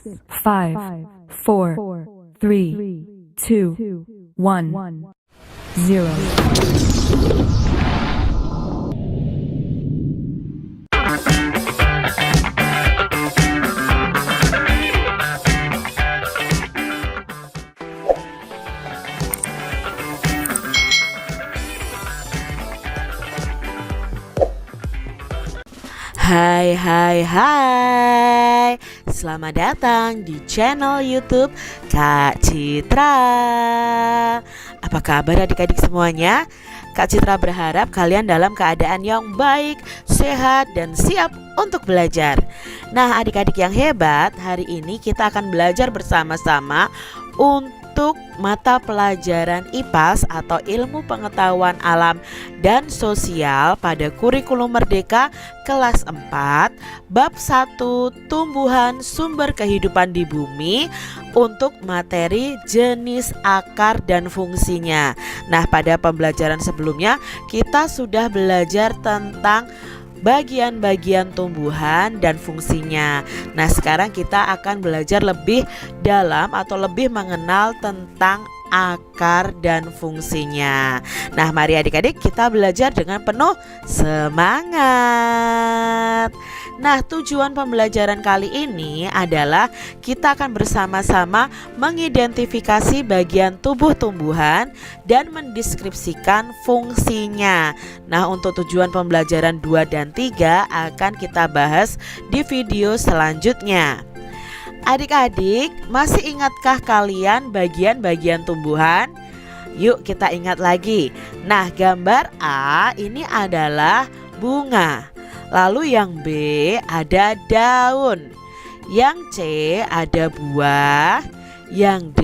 5, 4, 3, 2, 1, 0. Hai hai hai, selamat datang di channel YouTube Kak Citra. Apa kabar adik-adik semuanya? Kak Citra berharap kalian dalam keadaan yang baik, sehat, dan siap untuk belajar. Nah adik-adik yang hebat, hari ini kita akan belajar bersama-sama untuk mata pelajaran IPAS atau Ilmu Pengetahuan Alam dan Sosial pada kurikulum Merdeka kelas 4 bab 1 Tumbuhan Sumber Kehidupan di Bumi untuk materi jenis akar dan fungsinya. Nah, pada pembelajaran sebelumnya kita sudah belajar tentang bagian-bagian tumbuhan dan fungsinya. Nah, sekarang kita akan belajar lebih dalam atau lebih mengenal tentang akar dan fungsinya. Nah, mari adik-adik kita belajar dengan penuh semangat. Nah, tujuan pembelajaran kali ini adalah kita akan bersama-sama mengidentifikasi bagian tubuh tumbuhan dan mendeskripsikan fungsinya. Nah, untuk tujuan pembelajaran 2 dan 3 akan kita bahas di video selanjutnya. Adik-adik, masih ingatkah kalian bagian-bagian tumbuhan? Yuk kita ingat lagi. Nah, gambar A ini adalah bunga. Lalu yang B ada daun. Yang C ada buah. Yang D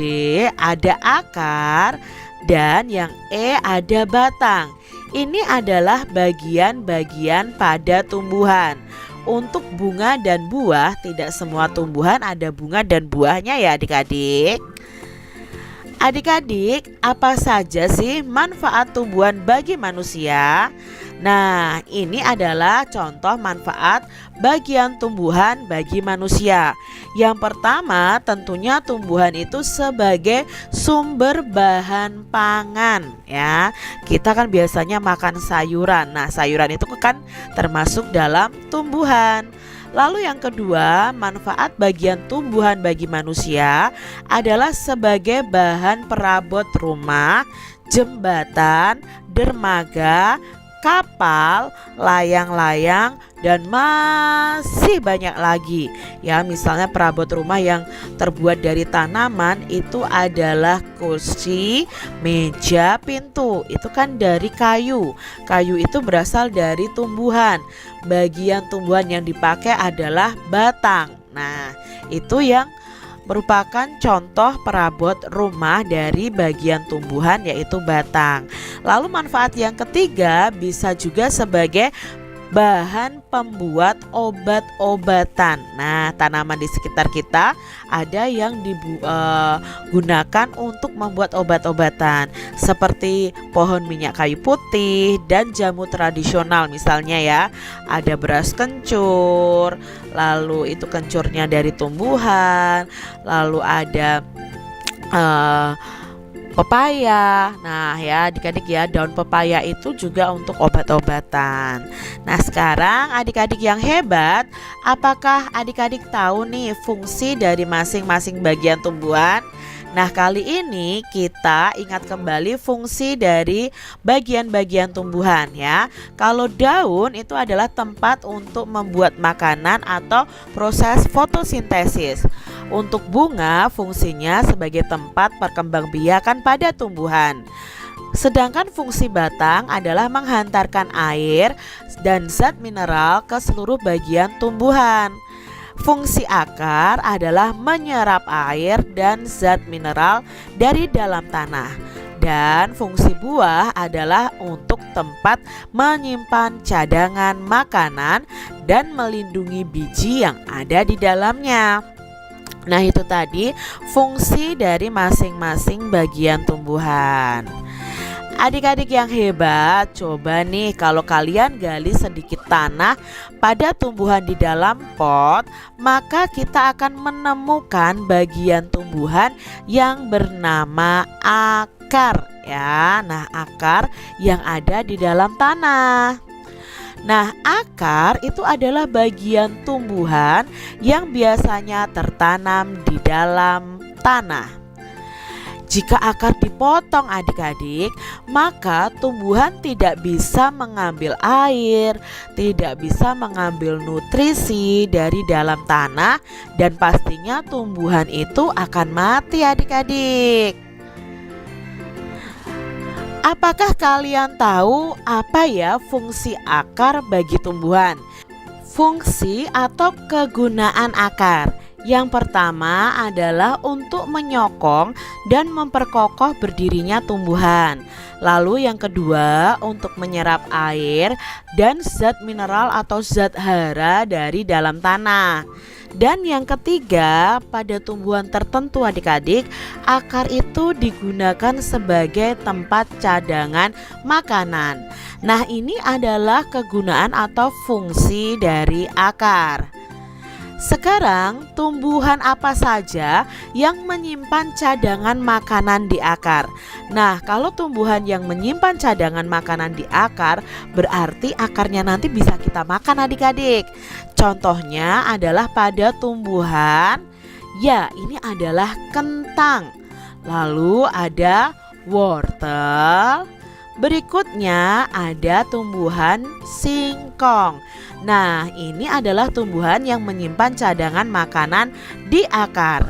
ada akar. Dan yang E ada batang. Ini adalah bagian-bagian pada tumbuhan. Untuk bunga dan buah, tidak semua tumbuhan ada bunga dan buahnya ya adik-adik. Adik-adik, apa saja sih manfaat tumbuhan bagi manusia? Nah, ini adalah contoh manfaat bagian tumbuhan bagi manusia. Yang pertama, tentunya tumbuhan itu sebagai sumber bahan pangan ya. Kita kan biasanya makan sayuran. Nah, sayuran itu kan termasuk dalam tumbuhan. Lalu yang kedua, manfaat bagian tumbuhan bagi manusia adalah sebagai bahan perabot rumah, jembatan, dermaga, kapal, layang-layang, dan masih banyak lagi ya. Misalnya perabot rumah yang terbuat dari tanaman itu adalah kursi, meja, pintu. Itu kan dari kayu. Kayu itu berasal dari tumbuhan. Bagian tumbuhan yang dipakai adalah batang. Nah, itu yang merupakan contoh perabot rumah dari bagian tumbuhan yaitu batang. Lalu manfaat yang ketiga bisa juga sebagai bahan pembuat obat-obatan. Nah, tanaman di sekitar kita ada yang digunakan untuk membuat obat-obatan seperti pohon minyak kayu putih dan jamu tradisional misalnya ya. Ada beras kencur, lalu itu kencurnya dari tumbuhan, lalu ada pepaya. Nah ya adik-adik ya, daun pepaya itu juga untuk obat-obatan. Nah sekarang adik-adik yang hebat, apakah adik-adik tahu nih fungsi dari masing-masing bagian tumbuhan? Nah kali ini kita ingat kembali fungsi dari bagian-bagian tumbuhan ya. Kalau daun itu adalah tempat untuk membuat makanan atau proses fotosintesis. Untuk bunga fungsinya sebagai tempat perkembangbiakan pada tumbuhan. Sedangkan fungsi batang adalah menghantarkan air dan zat mineral ke seluruh bagian tumbuhan. Fungsi akar adalah menyerap air dan zat mineral dari dalam tanah. Dan fungsi buah adalah untuk tempat menyimpan cadangan makanan dan melindungi biji yang ada di dalamnya. Nah itu tadi fungsi dari masing-masing bagian tumbuhan. Adik-adik yang hebat, coba nih kalau kalian gali sedikit tanah pada tumbuhan di dalam pot, maka kita akan menemukan bagian tumbuhan yang bernama akar ya. Nah, akar yang ada di dalam tanah. Nah, akar itu adalah bagian tumbuhan yang biasanya tertanam di dalam tanah. Jika akar dipotong adik-adik, maka tumbuhan tidak bisa mengambil air, tidak bisa mengambil nutrisi dari dalam tanah, dan pastinya tumbuhan itu akan mati adik-adik. Apakah kalian tahu apa ya fungsi akar bagi tumbuhan? Fungsi atau kegunaan akar. Yang pertama adalah untuk menyokong dan memperkokoh berdirinya tumbuhan. Lalu yang kedua untuk menyerap air dan zat mineral atau zat hara dari dalam tanah. Dan yang ketiga, pada tumbuhan tertentu adik-adik, akar itu digunakan sebagai tempat cadangan makanan. Nah, ini adalah kegunaan atau fungsi dari akar. Sekarang, tumbuhan apa saja yang menyimpan cadangan makanan di akar? Nah, kalau tumbuhan yang menyimpan cadangan makanan di akar, berarti akarnya nanti bisa kita makan adik-adik. Contohnya adalah pada tumbuhan, ya ini adalah kentang. Lalu ada wortel. Berikutnya ada tumbuhan singkong. Nah, ini adalah tumbuhan yang menyimpan cadangan makanan di akar.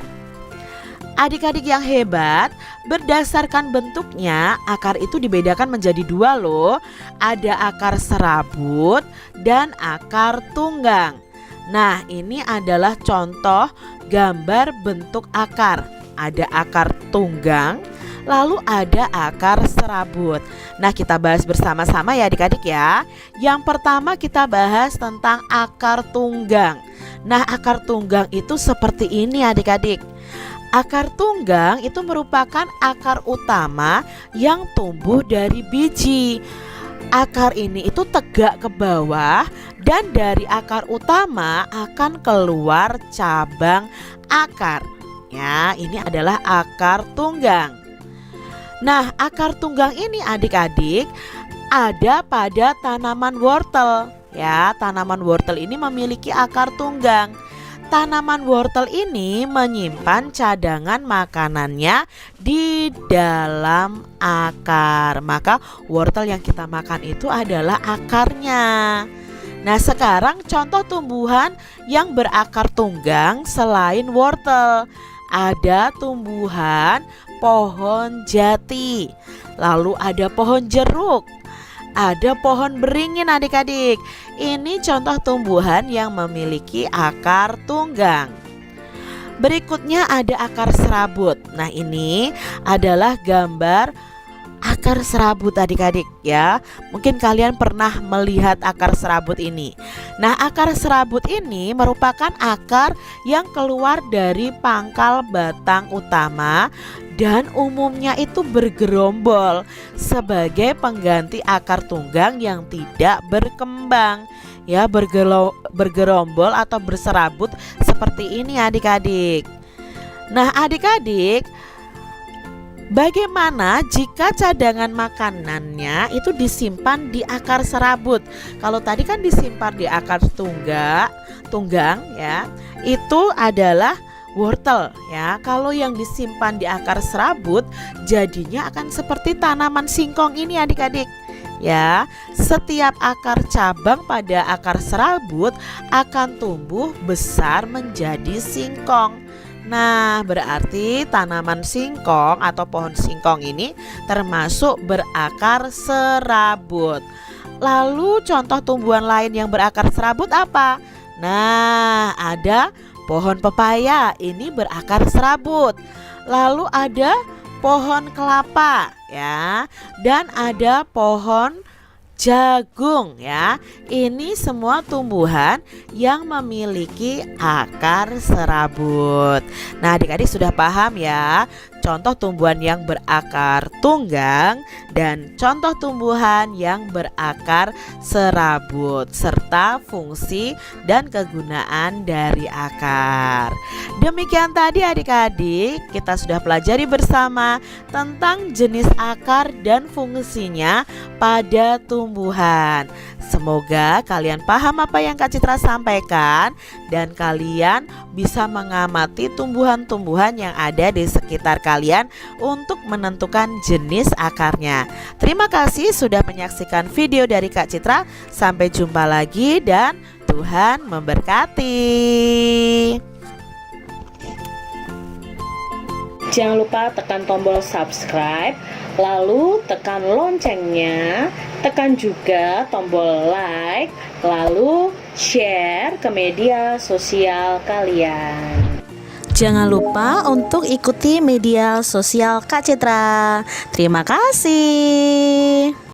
Adik-adik yang hebat, berdasarkan bentuknya, akar itu dibedakan menjadi dua loh. Ada akar serabut dan akar tunggang. Nah, ini adalah contoh gambar bentuk akar. Ada akar tunggang, lalu ada akar serabut. Nah, kita bahas bersama-sama ya adik-adik ya. Yang pertama kita bahas tentang akar tunggang. Nah, akar tunggang itu seperti ini adik-adik. Akar tunggang itu merupakan akar utama yang tumbuh dari biji. Akar ini itu tegak ke bawah dan dari akar utama akan keluar cabang akar. Ya, ini adalah akar tunggang. Nah, akar tunggang ini adik-adik ada pada tanaman wortel. Ya, tanaman wortel ini memiliki akar tunggang. Tanaman wortel ini menyimpan cadangan makanannya di dalam akar. Maka wortel yang kita makan itu adalah akarnya. Nah, sekarang contoh tumbuhan yang berakar tunggang selain wortel. Ada tumbuhan pohon jati, lalu ada pohon jeruk, ada pohon beringin adik-adik. Ini contoh tumbuhan yang memiliki akar tunggang. Berikutnya ada akar serabut. Nah, ini adalah gambar akar serabut adik-adik ya. Mungkin kalian pernah melihat akar serabut ini. Nah, akar serabut ini merupakan akar yang keluar dari pangkal batang utama dan umumnya itu bergerombol sebagai pengganti akar tunggang yang tidak berkembang. Ya, bergerombol atau berserabut seperti ini adik-adik. Nah, adik-adik, bagaimana jika cadangan makanannya itu disimpan di akar serabut? Kalau tadi kan disimpan di akar tunggang ya, itu adalah wortel ya. Kalau yang disimpan di akar serabut jadinya akan seperti tanaman singkong ini adik-adik. Ya, setiap akar cabang pada akar serabut akan tumbuh besar menjadi singkong. Nah, berarti tanaman singkong atau pohon singkong ini termasuk berakar serabut. Lalu contoh tumbuhan lain yang berakar serabut apa? Nah, ada pohon pepaya, ini berakar serabut. Lalu ada pohon kelapa ya, dan ada pohon jagung ya. Ini semua tumbuhan yang memiliki akar serabut. Nah, adik-adik sudah paham ya contoh tumbuhan yang berakar tunggang dan contoh tumbuhan yang berakar serabut serta fungsi dan kegunaan dari akar. Demikian tadi adik-adik, kita sudah pelajari bersama tentang jenis akar dan fungsinya pada tumbuhan. Semoga kalian paham apa yang Kak Citra sampaikan dan kalian bisa mengamati tumbuhan-tumbuhan yang ada di sekitar kalian untuk menentukan jenis akarnya. Terima kasih sudah menyaksikan video dari Kak Citra. Sampai jumpa lagi dan Tuhan memberkati. Jangan lupa tekan tombol subscribe, lalu tekan loncengnya, tekan juga tombol like, lalu share ke media sosial kalian. Jangan lupa untuk ikuti media sosial Kak Citra. Terima kasih.